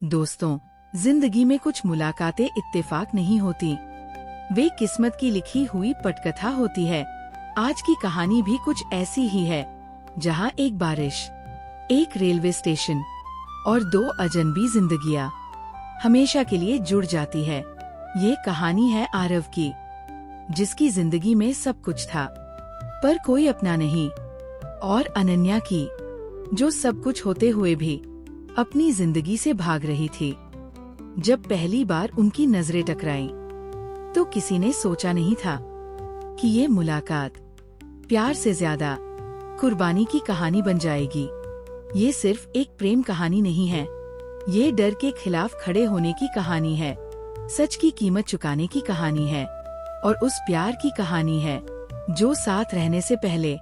दोस्तों, जिंदगी में कुछ मुलाकातें इत्तेफाक नहीं होती, वे किस्मत की लिखी हुई पटकथा होती है। आज की कहानी भी कुछ ऐसी ही है, जहां एक बारिश, एक रेलवे स्टेशन और दो अजनबी जिंदगियां हमेशा के लिए जुड़ जाती है। ये कहानी है आरव की, जिसकी जिंदगी में सब कुछ था पर कोई अपना नहीं, और अनन्या की, जो सब कुछ होते हुए भी अपनी जिंदगी से भाग रही थी। जब पहली बार उनकी नजरें टकराईं, तो किसी ने सोचा नहीं था कि ये मुलाकात प्यार से ज्यादा कुर्बानी की कहानी बन जाएगी। ये सिर्फ एक प्रेम कहानी नहीं है, ये डर के खिलाफ खड़े होने की कहानी है, सच की कीमत चुकाने की कहानी है, और उस प्यार की कहानी है जो साथ रहने से पहले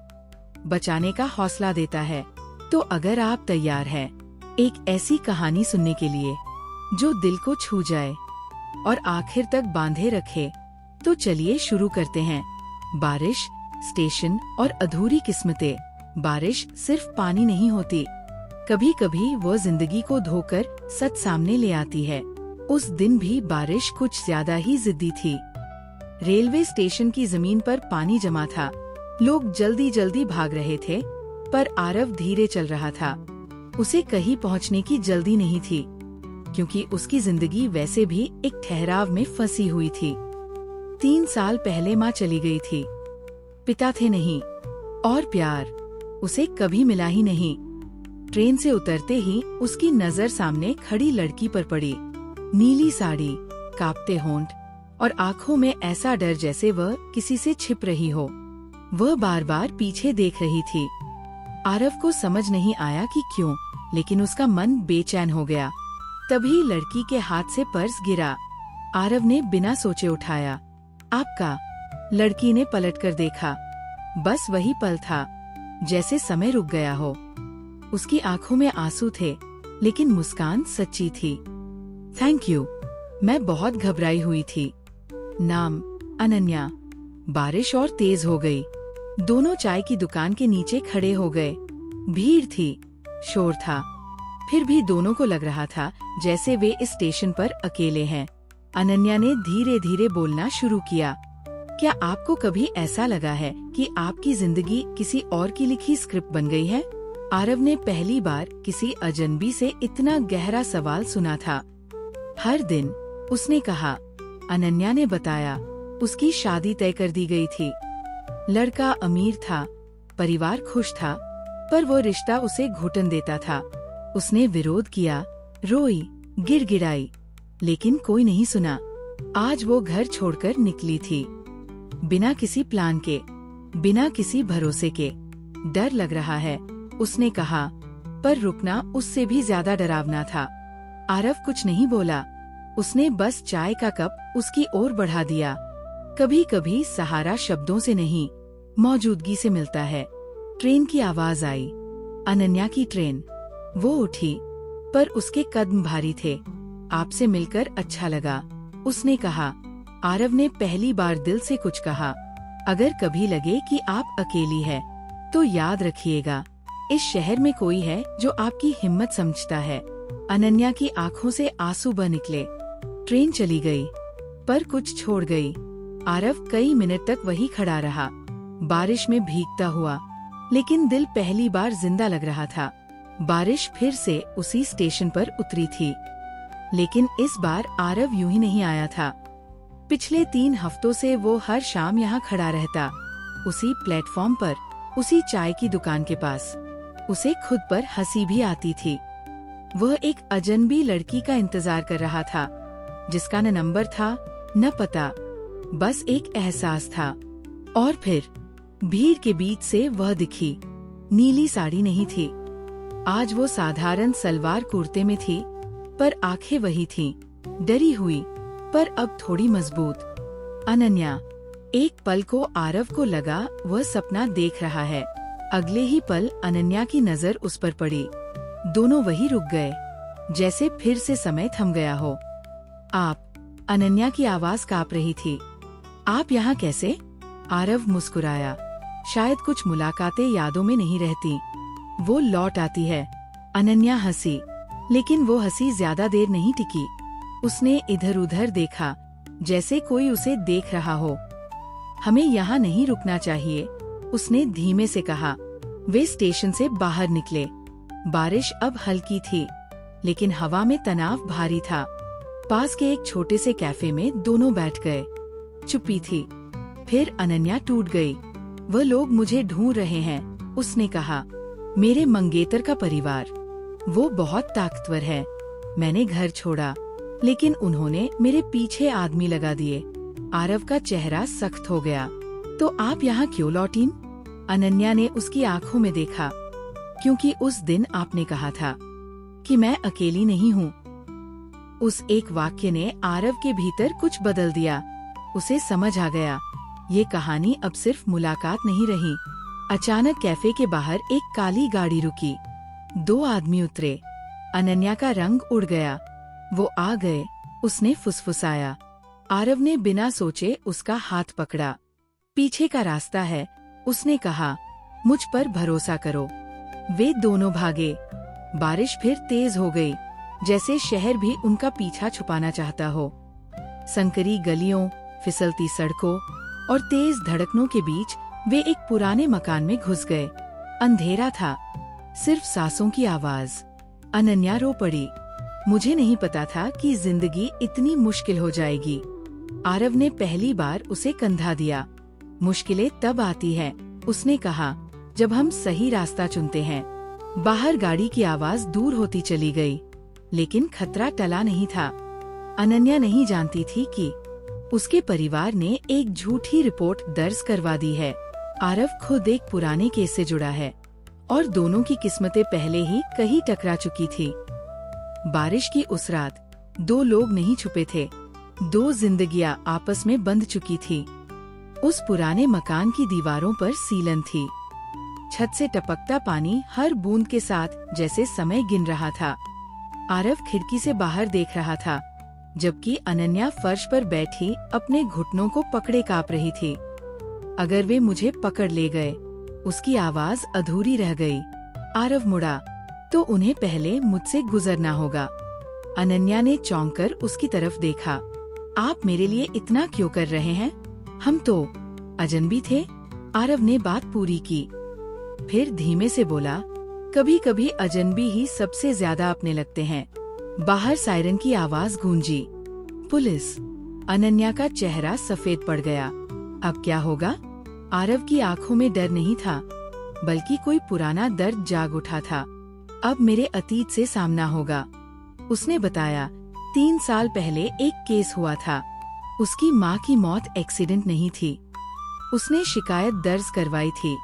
बचाने का हौसला देता है। तो अगर आप तैयार हैं एक ऐसी कहानी सुनने के लिए जो दिल को छू जाए और आखिर तक बांधे रखे, तो चलिए शुरू करते हैं। बारिश, स्टेशन और अधूरी किस्मतें। बारिश सिर्फ पानी नहीं होती, कभी कभी वो जिंदगी को धोकर सच सामने ले आती है। उस दिन भी बारिश कुछ ज्यादा ही जिद्दी थी। रेलवे स्टेशन की जमीन पर पानी जमा था, लोग जल्दी जल्दी भाग रहे थे, पर आरव धीरे चल रहा था। उसे कहीं पहुंचने की जल्दी नहीं थी, क्योंकि उसकी जिंदगी वैसे भी एक ठहराव में फंसी हुई थी। 3 साल पहले माँ चली गई थी, पिता थे नहीं, और प्यार उसे कभी मिला ही नहीं। ट्रेन से उतरते ही उसकी नजर सामने खड़ी लड़की पर पड़ी। नीली साड़ी, कांपते होंठ और आँखों में ऐसा डर जैसे वह किसी से छिप रही हो। वह बार बार पीछे देख रही थी। आरव को समझ नहीं आया कि क्यों, लेकिन उसका मन बेचैन हो गया। तभी लड़की के हाथ से पर्स गिरा। आरव ने बिना सोचे उठाया। आपका? लड़की ने पलटकर देखा। बस वही पल था जैसे समय रुक गया हो। उसकी आंखों में आंसू थे, लेकिन मुस्कान सच्ची थी। थैंक यू, मैं बहुत घबराई हुई थी। नाम? अनन्या। बारिश और तेज हो गई। दोनों चाय की दुकान के नीचे खड़े हो गए। भीड़ थी, शोर था, फिर भी दोनों को लग रहा था जैसे वे इस स्टेशन पर अकेले हैं। अनन्या ने धीरे धीरे बोलना शुरू किया। क्या आपको कभी ऐसा लगा है कि आपकी जिंदगी किसी और की लिखी स्क्रिप्ट बन गई है? आरव ने पहली बार किसी अजनबी से इतना गहरा सवाल सुना था। हर दिन, उसने कहा। अनन्या ने बताया। उसकी शादी तय कर दी गई थी। लड़का अमीर था, परिवार खुश था, पर वो रिश्ता उसे घुटन देता था। उसने विरोध किया, रोई, गिड़गिड़ाई, लेकिन कोई नहीं सुना। आज वो घर छोड़कर निकली थी, बिना किसी प्लान के, बिना किसी भरोसे के। डर लग रहा है, उसने कहा, पर रुकना उससे भी ज्यादा डरावना था। आरव कुछ नहीं बोला, उसने बस चाय का कप उसकी ओर बढ़ा दिया। कभी कभी सहारा शब्दों से नहीं, मौजूदगी से मिलता है। ट्रेन की आवाज आई, अनन्या की ट्रेन। वो उठी, पर उसके कदम भारी थे। आपसे मिलकर अच्छा लगा, उसने कहा। आरव ने पहली बार दिल से कुछ कहा। अगर कभी लगे कि आप अकेली है, तो याद रखिएगा, इस शहर में कोई है जो आपकी हिम्मत समझता है। अनन्या की आंखों से आंसू बह निकले। ट्रेन चली गई, पर कुछ छोड़ गई। आरव कई मिनट तक वही खड़ा रहा, बारिश में भीगता हुआ, लेकिन दिल पहली बार जिंदा लग रहा था। बारिश फिर से उसी स्टेशन पर उतरी थी, लेकिन इस बार आरव यूं ही नहीं आया था। पिछले 3 हफ्तों से वो हर शाम यहाँ खड़ा रहता, उसी प्लेटफॉर्म पर, उसी चाय की दुकान के पास। उसे खुद पर हंसी भी आती थी। वह एक अजनबी लड़की का इंतजार कर रहा था, जिसका न नंबर था न पता, बस एक एहसास था। और फिर भीड़ के बीच से वह दिखी। नीली साड़ी नहीं थी, आज वो साधारण सलवार कुर्ते में थी, पर आंखें वही थीं, डरी हुई, पर अब थोड़ी मजबूत। अनन्या। एक पल को आरव को लगा वह सपना देख रहा है। अगले ही पल अनन्या की नजर उस पर पड़ी। दोनों वही रुक गए, जैसे फिर से समय थम गया हो। आप? अनन्या की आवाज कांप रही थी। आप यहाँ कैसे? आरव मुस्कुराया। शायद कुछ मुलाकातें यादों में नहीं रहती, वो लौट आती है। अनन्या हंसी। लेकिन वो हंसी ज्यादा देर नहीं टिकी। उसने इधर उधर देखा, जैसे कोई उसे देख रहा हो। हमें यहाँ नहीं रुकना चाहिए, उसने धीमे से कहा। वे स्टेशन से बाहर निकले। बारिश अब हल्की थी, लेकिन हवा में तनाव भारी था। पास के एक छोटे से कैफे में दोनों बैठ गए। चुप्पी थी। फिर अनन्या टूट गई। वह लोग मुझे ढूंढ रहे हैं, उसने कहा। मेरे मंगेतर का परिवार, वो बहुत ताकतवर है। मैंने घर छोड़ा, लेकिन उन्होंने मेरे पीछे आदमी लगा दिए। आरव का चेहरा सख्त हो गया। तो आप यहाँ क्यों लौटीं? अनन्या ने उसकी आंखों में देखा। क्योंकि उस दिन आपने कहा था कि मैं अकेली नहीं हूँ। उस एक वाक्य ने आरव के भीतर कुछ बदल दिया। उसे समझ आ गया, ये कहानी अब सिर्फ मुलाकात नहीं रही। अचानक कैफे के बाहर एक काली गाड़ी रुकी। 2 आदमी उतरे। अनन्या का रंग उड़ गया। वो आ गए, उसने फुसफुसाया। आरव ने बिना सोचे उसका हाथ पकड़ा। पीछे का रास्ता है, उसने कहा। मुझ पर भरोसा करो। वे दोनों भागे। बारिश फिर तेज हो गई, जैसे शहर भी उनका पीछा छुपाना चाहता हो। संकरी गलियों, फिसलती सड़कों और तेज धड़कनों के बीच वे एक पुराने मकान में घुस गए। अंधेरा था, सिर्फ सांसों की आवाज। अनन्या रो पड़ी। मुझे नहीं पता था कि जिंदगी इतनी मुश्किल हो जाएगी। आरव ने पहली बार उसे कंधा दिया। मुश्किलें तब आती हैं, उसने कहा, जब हम सही रास्ता चुनते हैं। बाहर गाड़ी की आवाज दूर होती चली गई, लेकिन खतरा टला नहीं था। अनन्या नहीं जानती थी कि उसके परिवार ने एक झूठी रिपोर्ट दर्ज करवा दी है। आरव खुद एक पुराने केस से जुड़ा है और दोनों की किस्मतें पहले ही कहीं टकरा चुकी थी। बारिश की उस रात 2 लोग नहीं छुपे थे, 2 जिंदगियां आपस में बंध चुकी थी। उस पुराने मकान की दीवारों पर सीलन थी। छत से टपकता पानी हर बूंद के साथ जैसे समय गिन रहा था। आरव खिड़की से बाहर देख रहा था, जबकि अनन्या फर्श पर बैठी अपने घुटनों को पकड़े कांप रही थी। अगर वे मुझे पकड़ ले गए, उसकी आवाज अधूरी रह गई। आरव मुड़ा, तो उन्हें पहले मुझसे गुजरना होगा। अनन्या ने चौंक कर उसकी तरफ देखा। आप मेरे लिए इतना क्यों कर रहे हैं? हम तो अजनबी थे। आरव ने बात पूरी की, फिर धीमे से बोला, कभी कभी अजनबी ही सबसे ज्यादा अपने लगते हैं। बाहर सायरन की आवाज गूंजी। पुलिस। अनन्या का चेहरा सफेद पड़ गया। अब क्या होगा? आरव की आंखों में डर नहीं था, बल्कि कोई पुराना दर्द जाग उठा था। अब मेरे अतीत से सामना होगा, उसने बताया। 3 साल पहले एक केस हुआ था। उसकी माँ की मौत एक्सीडेंट नहीं थी। उसने शिकायत दर्ज करवाई थी,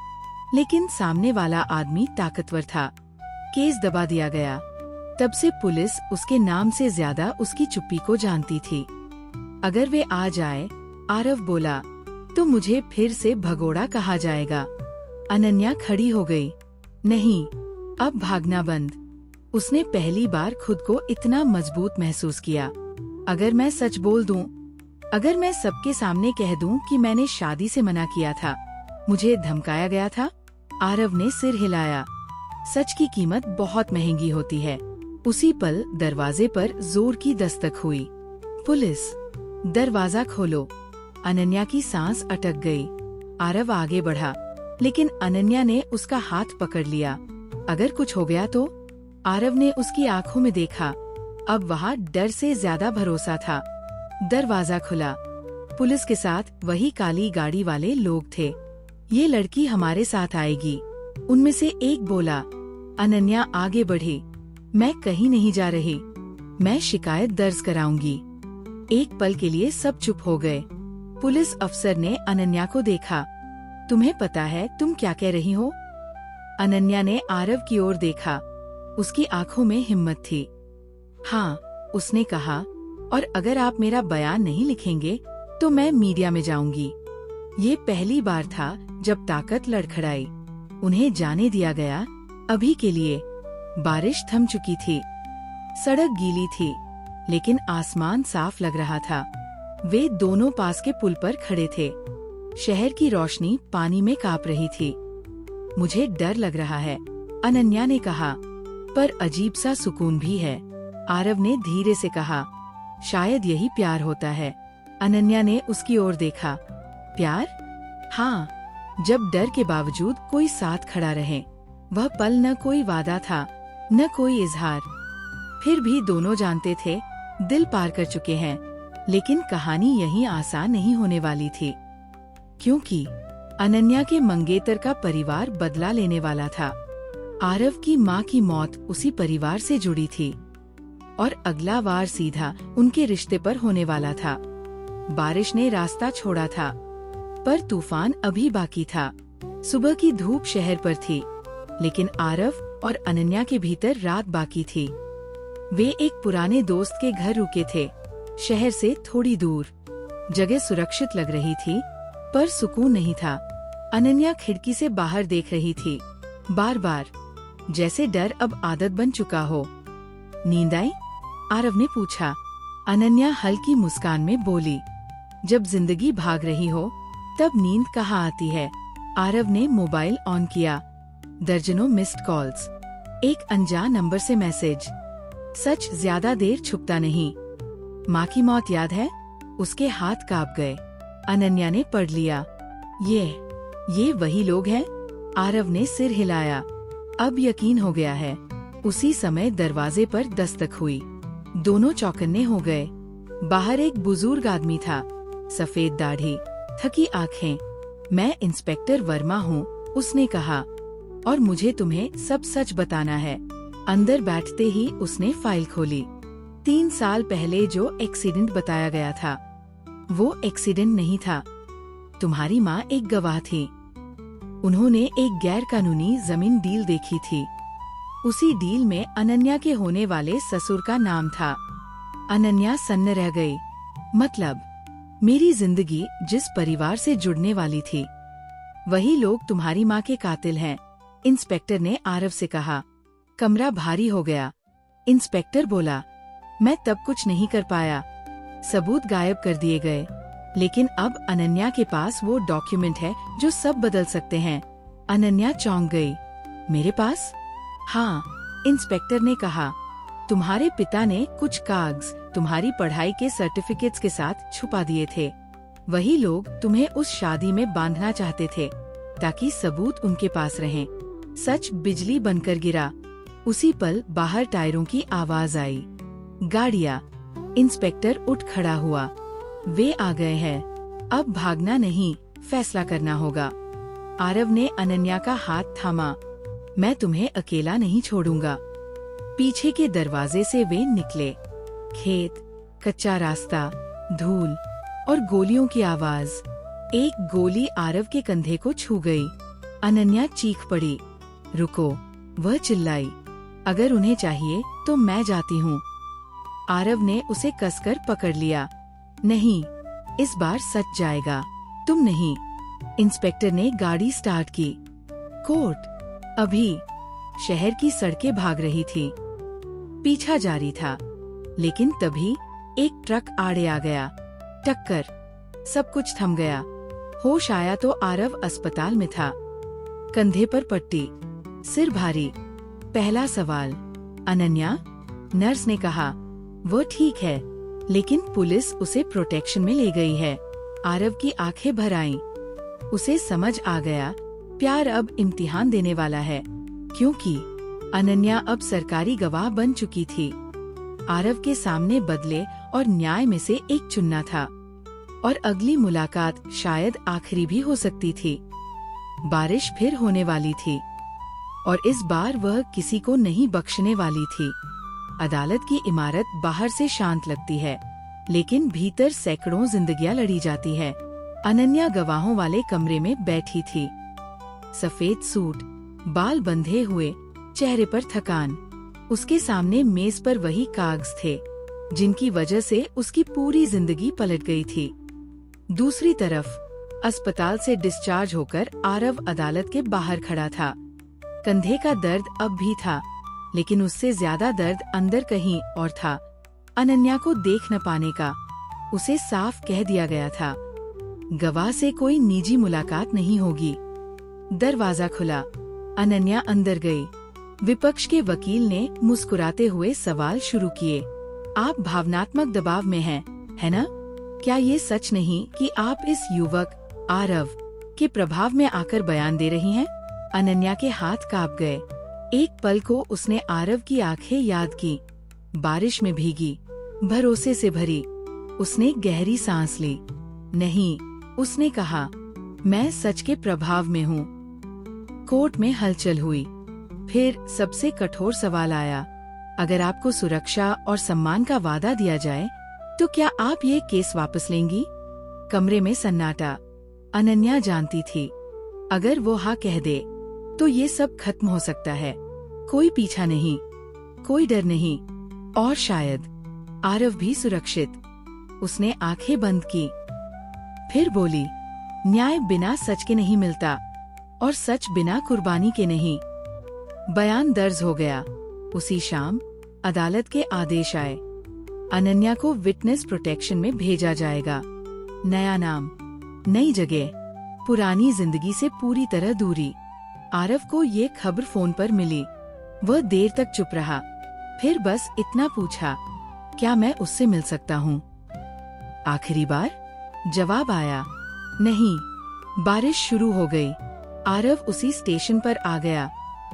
लेकिन सामने वाला आदमी ताकतवर था। केस दबा दिया गया। तब से पुलिस उसके नाम से ज्यादा उसकी चुप्पी को जानती थी। अगर वे आ जाए, आरव बोला, तो मुझे फिर से भगोड़ा कहा जाएगा। अनन्या खड़ी हो गई। नहीं, अब भागना बंद। उसने पहली बार खुद को इतना मजबूत महसूस किया। अगर मैं सच बोल दूं, अगर मैं सबके सामने कह दूं कि मैंने शादी से मना किया था, मुझे धमकाया गया था। आरव ने सिर हिलाया। सच की कीमत बहुत महंगी होती है। उसी पल दरवाजे पर जोर की दस्तक हुई। पुलिस। दरवाजा खोलो। अनन्या की सांस अटक गई। आरव आगे बढ़ा, लेकिन अनन्या ने उसका हाथ पकड़ लिया। अगर कुछ हो गया तो? आरव ने उसकी आंखों में देखा। अब वहाँ डर से ज्यादा भरोसा था। दरवाजा खुला। पुलिस के साथ वही काली गाड़ी वाले लोग थे। ये लड़की हमारे साथ आएगी, उनमें से एक बोला। अनन्या आगे बढ़ी। मैं कहीं नहीं जा रही, मैं शिकायत दर्ज कराऊंगी। एक पल के लिए सब चुप हो गए। पुलिस अफसर ने अनन्या को देखा। तुम्हें पता है तुम क्या कह रही हो? अनन्या ने आरव की ओर देखा। उसकी आंखों में हिम्मत थी। हाँ, उसने कहा, और अगर आप मेरा बयान नहीं लिखेंगे तो मैं मीडिया में जाऊंगी। ये पहली बार था जब ताकत लड़खड़ाई। उन्हें जाने दिया गया, अभी के लिए। बारिश थम चुकी थी। सड़क गीली थी, लेकिन आसमान साफ लग रहा था। वे दोनों पास के पुल पर खड़े थे। शहर की रोशनी पानी में कांप रही थी। मुझे डर लग रहा है, अनन्या ने कहा। पर अजीब सा सुकून भी है। आरव ने धीरे से कहा, शायद यही प्यार होता है। अनन्या ने उसकी ओर देखा। प्यार? हाँ, जब डर के बावजूद कोई साथ खड़ा रहे। वह पल न कोई वादा था, न कोई इजहार। फिर भी दोनों जानते थे दिल पार कर चुके हैं। लेकिन कहानी यहीं आसान नहीं होने वाली थी, क्योंकि अनन्या के मंगेतर का परिवार बदला लेने वाला था। आरव की माँ की मौत उसी परिवार से जुड़ी थी और अगला वार सीधा उनके रिश्ते पर होने वाला था। बारिश ने रास्ता छोड़ा था, पर तूफान अभी बाकी था। सुबह की धूप शहर पर थी, लेकिन आरव और अनन्या के भीतर रात बाकी थी। वे एक पुराने दोस्त के घर रुके थे, शहर से थोड़ी दूर। जगह सुरक्षित लग रही थी, पर सुकून नहीं था। अनन्या खिड़की से बाहर देख रही थी, बार बार, जैसे डर अब आदत बन चुका हो। नींद आई? आरव ने पूछा। अनन्या हल्की मुस्कान में बोली, जब जिंदगी भाग रही हो तब नींद कहाँ आती है। आरव ने मोबाइल ऑन किया। दर्जनों मिस्ड कॉल्स, एक अनजान नंबर से मैसेज। सच ज्यादा देर छुपता नहीं। माँ की मौत याद है? उसके हाथ कांप गए। अनन्या ने पढ़ लिया। ये वही लोग हैं? आरव ने सिर हिलाया। अब यकीन हो गया है। उसी समय दरवाजे पर दस्तक हुई। दोनों चौकन्ने हो गए। बाहर एक बुजुर्ग आदमी था, सफेद दाढ़ी, थकी आंखें। मैं इंस्पेक्टर वर्मा हूँ, उसने कहा, और मुझे तुम्हें सब सच बताना है। अंदर बैठते ही उसने फाइल खोली। 3 साल पहले जो एक्सीडेंट बताया गया था, वो एक्सीडेंट नहीं था। तुम्हारी माँ एक गवाह थी। उन्होंने एक गैर कानूनी जमीन डील देखी थी। उसी डील में अनन्या के होने वाले ससुर का नाम था। अनन्या सन्न रह गई। मतलब, मेरी जिंदगी जिस परिवार से जुड़ने वाली थी, वही लोग तुम्हारी माँ के कातिल हैं, इंस्पेक्टर ने आरव से कहा। कमरा भारी हो गया। इंस्पेक्टर बोला, मैं तब कुछ नहीं कर पाया। सबूत गायब कर दिए गए। लेकिन अब अनन्या के पास वो डॉक्यूमेंट है जो सब बदल सकते हैं। अनन्या चौंक गई। मेरे पास? हाँ, इंस्पेक्टर ने कहा। तुम्हारे पिता ने कुछ कागज तुम्हारी पढ़ाई के सर्टिफिकेट्स के साथ छुपा दिए थे। वही लोग तुम्हें उस शादी में बांधना चाहते थे, ताकि सबूत उनके पास रहें। सच बिजली बनकर गिरा। उसी पल बाहर टायरों की आवाज आई। गाड़ियाँ। इंस्पेक्टर उठ खड़ा हुआ। वे आ गए हैं। अब भागना नहीं, फैसला करना होगा। आरव ने अनन्या का हाथ थामा। मैं तुम्हें अकेला नहीं छोड़ूंगा। पीछे के दरवाजे से वे निकले। खेत, कच्चा रास्ता, धूल और गोलियों की आवाज। एक गोली आरव के कंधे को छू गई। अनन्या चीख पड़ी। रुको, वह चिल्लाई। अगर उन्हें चाहिए तो मैं जाती हूँ। आरव ने उसे कसकर पकड़ लिया। नहीं, इस बार सच जाएगा, तुम नहीं। इंस्पेक्टर ने गाड़ी स्टार्ट की। कोर्ट। अभी शहर की सड़कें भाग रही थी। पीछा जारी था, लेकिन तभी एक ट्रक आड़े आ गया। टक्कर। सब कुछ थम गया। होश आया तो आरव अस्पताल में था। कंधे पर पट्टी, सिर भारी। पहला सवाल, अनन्या? नर्स ने कहा। वो ठीक है, लेकिन पुलिस उसे प्रोटेक्शन में ले गई है। आरव की आंखें भर आईं। उसे समझ आ गया, प्यार अब इम्तिहान देने वाला है, क्योंकि अनन्या अब सरकारी गवाह बन चुकी थी। आरव के सामने बदले और न्याय में से एक चुनना था, और अगली मुलाकात शायद आखिरी भी हो सकती थी। बारिश फिर होने वाली थी, और इस बार वह किसी को नहीं बख्शने वाली थी। अदालत की इमारत बाहर से शांत लगती है, लेकिन भीतर सैकड़ों जिंदगियां लड़ी जाती है। अनन्या गवाहों वाले कमरे में बैठी थी। सफेद सूट, बाल बंधे हुए, चेहरे पर थकान। उसके सामने मेज पर वही कागज थे, जिनकी वजह से उसकी पूरी जिंदगी पलट गई थी। दूसरी तरफ अस्पताल से डिस्चार्ज होकर आरव अदालत के बाहर खड़ा था। कंधे का दर्द अब भी था, लेकिन उससे ज्यादा दर्द अंदर कहीं और था। अनन्या को देख न पाने का। उसे साफ कह दिया गया था, गवाह से कोई निजी मुलाकात नहीं होगी। दरवाजा खुला। अनन्या अंदर गई। विपक्ष के वकील ने मुस्कुराते हुए सवाल शुरू किए। आप भावनात्मक दबाव में हैं, है ना? क्या ये सच नहीं कि आप इस युवक आरव के प्रभाव में आकर बयान दे रही हैं? अनन्या के हाथ कांप गए। एक पल को उसने आरव की आंखें याद की, बारिश में भीगी, भरोसे से भरी। उसने गहरी सांस ली। नहीं, उसने कहा, मैं सच के प्रभाव में हूँ। कोर्ट में हलचल हुई। फिर सबसे कठोर सवाल आया, अगर आपको सुरक्षा और सम्मान का वादा दिया जाए तो क्या आप ये केस वापस लेंगी? कमरे में सन्नाटा। अनन्या जानती थी, अगर वो हाँ कह दे तो ये सब खत्म हो सकता है। कोई पीछा नहीं, कोई डर नहीं, और शायद आरव भी सुरक्षित। उसने आंखें बंद की, फिर बोली, न्याय बिना सच के नहीं मिलता, और सच बिना कुर्बानी के नहीं। बयान दर्ज हो गया। उसी शाम अदालत के आदेश आए। अनन्या को विटनेस प्रोटेक्शन में भेजा जाएगा। नया नाम, नई जगह, पुरानी जिंदगी से पूरी तरह दूरी। आरव को ये खबर फोन पर मिली। वह देर तक चुप रहा, फिर बस इतना पूछा, क्या मैं उससे मिल सकता हूँ? आखिरी बार? जवाब आया, नहीं। बारिश शुरू हो गई। आरव उसी स्टेशन पर आ गया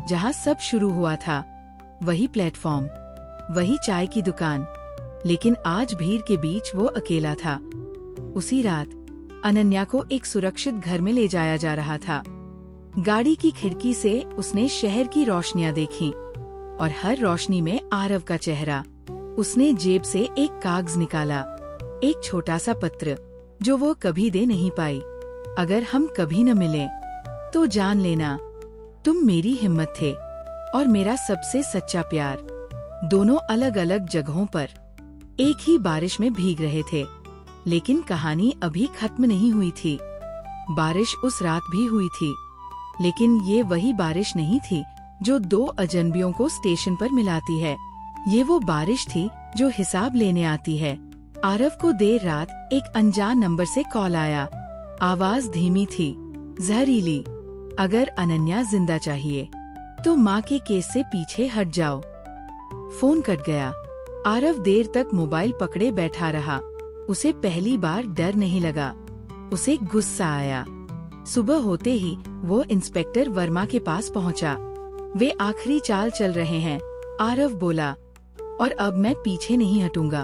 जहाँ सब शुरू हुआ था। वही प्लेटफॉर्म, वही चाय की दुकान, लेकिन आज भीड़ के बीच वो अकेला था। उसी रात अनन्या को एक सुरक्षित घर में ले जाया जा रहा था। गाड़ी की खिड़की से उसने शहर की रोशनियां देखी, और हर रोशनी में आरव का चेहरा। उसने जेब से एक कागज निकाला, एक छोटा सा पत्र जो वो कभी दे नहीं पाई। अगर हम कभी न मिले तो जान लेना, तुम मेरी हिम्मत थे और मेरा सबसे सच्चा प्यार। दोनों अलग अलग जगहों पर एक ही बारिश में भीग रहे थे, लेकिन कहानी अभी खत्म नहीं हुई थी। बारिश उस रात भी हुई थी, लेकिन ये वही बारिश नहीं थी जो दो अजनबियों को स्टेशन पर मिलाती है। ये वो बारिश थी जो हिसाब लेने आती है। आरव को देर रात एक अनजान नंबर से कॉल आया। आवाज धीमी थी, जहरीली। अगर अनन्या जिंदा चाहिए तो माँ के केस से पीछे हट जाओ। फोन कट गया। आरव देर तक मोबाइल पकड़े बैठा रहा। उसे पहली बार डर नहीं लगा, उसे गुस्सा आया। सुबह होते ही वो इंस्पेक्टर वर्मा के पास पहुंचा। वे आखिरी चाल चल रहे हैं, आरव बोला, और अब मैं पीछे नहीं हटूंगा।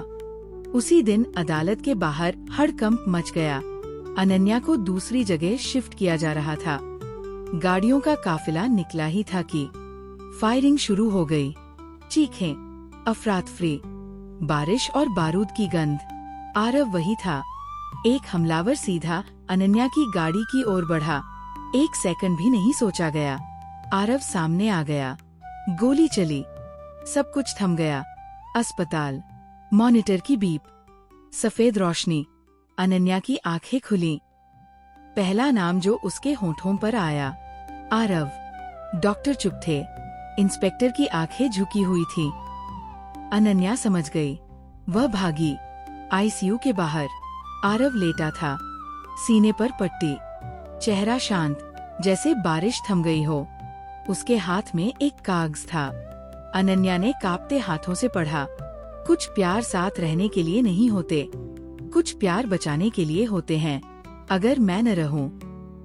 उसी दिन अदालत के बाहर हड़कंप मच गया। अनन्या को दूसरी जगह शिफ्ट किया जा रहा था। गाड़ियों का काफिला निकला ही था कि फायरिंग शुरू हो गई। चीखें, अफरातफरी, बारिश और बारूद की गंध। आरव वही था। एक हमलावर सीधा अनन्या की गाड़ी की ओर बढ़ा। एक सेकंड भी नहीं सोचा गया। आरव सामने आ गया। गोली चली। सब कुछ थम गया। अस्पताल, मॉनिटर की बीप, सफेद रोशनी। अनन्या की आंखें खुली। पहला नाम जो उसके होठों पर आया, आरव। डॉक्टर चुप थे। इंस्पेक्टर की आंखें झुकी हुई थी। अनन्या समझ गई। वह भागी। आईसीयू के बाहर आरव लेटा था, सीने पर पट्टी, चेहरा शांत, जैसे बारिश थम गई हो। उसके हाथ में एक कागज था। अनन्या ने कांपते हाथों से पढ़ा, कुछ प्यार साथ रहने के लिए नहीं होते, कुछ प्यार बचाने के लिए होते हैं। अगर मैं न रहूं,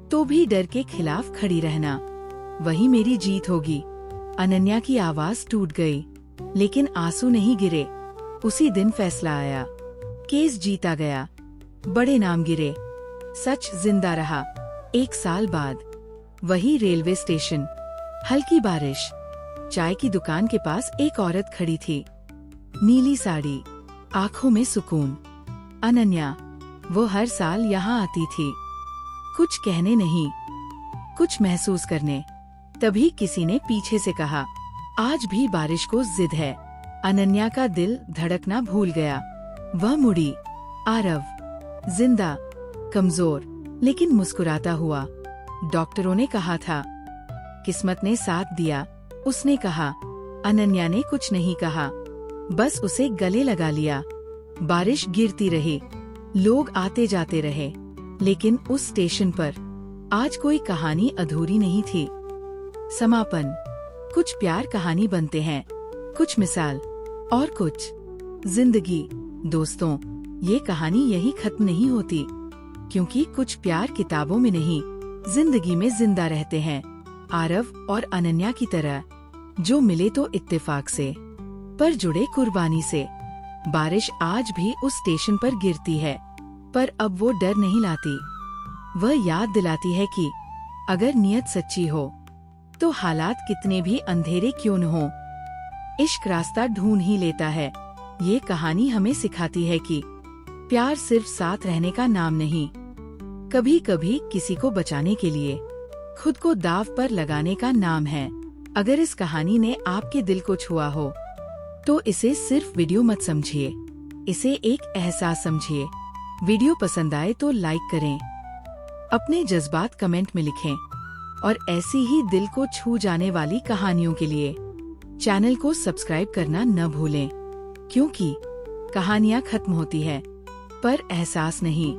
तो भी डर के खिलाफ खड़ी रहना, वही मेरी जीत होगी। अनन्या की आवाज टूट गई, लेकिन आंसू नहीं गिरे। उसी दिन फैसला आया। केस जीता गया। बड़े नाम गिरे। सच जिंदा रहा। 1 साल बाद वही रेलवे स्टेशन, हल्की बारिश, चाय की दुकान के पास एक औरत खड़ी थी। नीली साड़ी, आँखों में सुकून। अनन्या, वो हर साल यहाँ आती थी, कुछ कहने नहीं, कुछ महसूस करने। तभी किसी ने पीछे से कहा, आज भी बारिश को जिद है। अनन्या का दिल धड़कना भूल गया। वह मुड़ी। आरव, जिंदा, कमजोर, लेकिन मुस्कुराता हुआ। डॉक्टरों ने कहा था, किस्मत ने साथ दिया। उसने कहा। अनन्या ने कुछ नहीं कहा, बस उसे गले लगा लिया। बारिश गिरती रही, लोग आते जाते रहे, लेकिन उस स्टेशन पर आज कोई कहानी अधूरी नहीं थी। समापन। कुछ प्यार कहानी बनते हैं, कुछ मिसाल और कुछ जिंदगी। दोस्तों, ये कहानी यही खत्म नहीं होती, क्योंकि कुछ प्यार किताबों में नहीं, जिंदगी में जिंदा रहते हैं। आरव और अनन्या की तरह, जो मिले तो इत्तेफाक से, पर जुड़े कुर्बानी से। बारिश आज भी उस स्टेशन पर गिरती है, पर अब वो डर नहीं लाती। वह याद दिलाती है कि अगर नियत सच्ची हो, तो हालात कितने भी अंधेरे क्यों न हो, इश्क रास्ता ढूंढ ही लेता है। ये कहानी हमें सिखाती है कि प्यार सिर्फ साथ रहने का नाम नहीं, कभी कभी किसी को बचाने के लिए खुद को दाव पर लगाने का नाम है। अगर इस कहानी ने आपके दिल को छुआ हो, तो इसे सिर्फ वीडियो मत समझिए, इसे एक एहसास समझिए। वीडियो पसंद आए तो लाइक करें, अपने जज्बात कमेंट में लिखें, और ऐसी ही दिल को छू जाने वाली कहानियों के लिए चैनल को सब्सक्राइब करना न भूलें, क्योंकि कहानियाँ खत्म होती है, पर एहसास नहीं।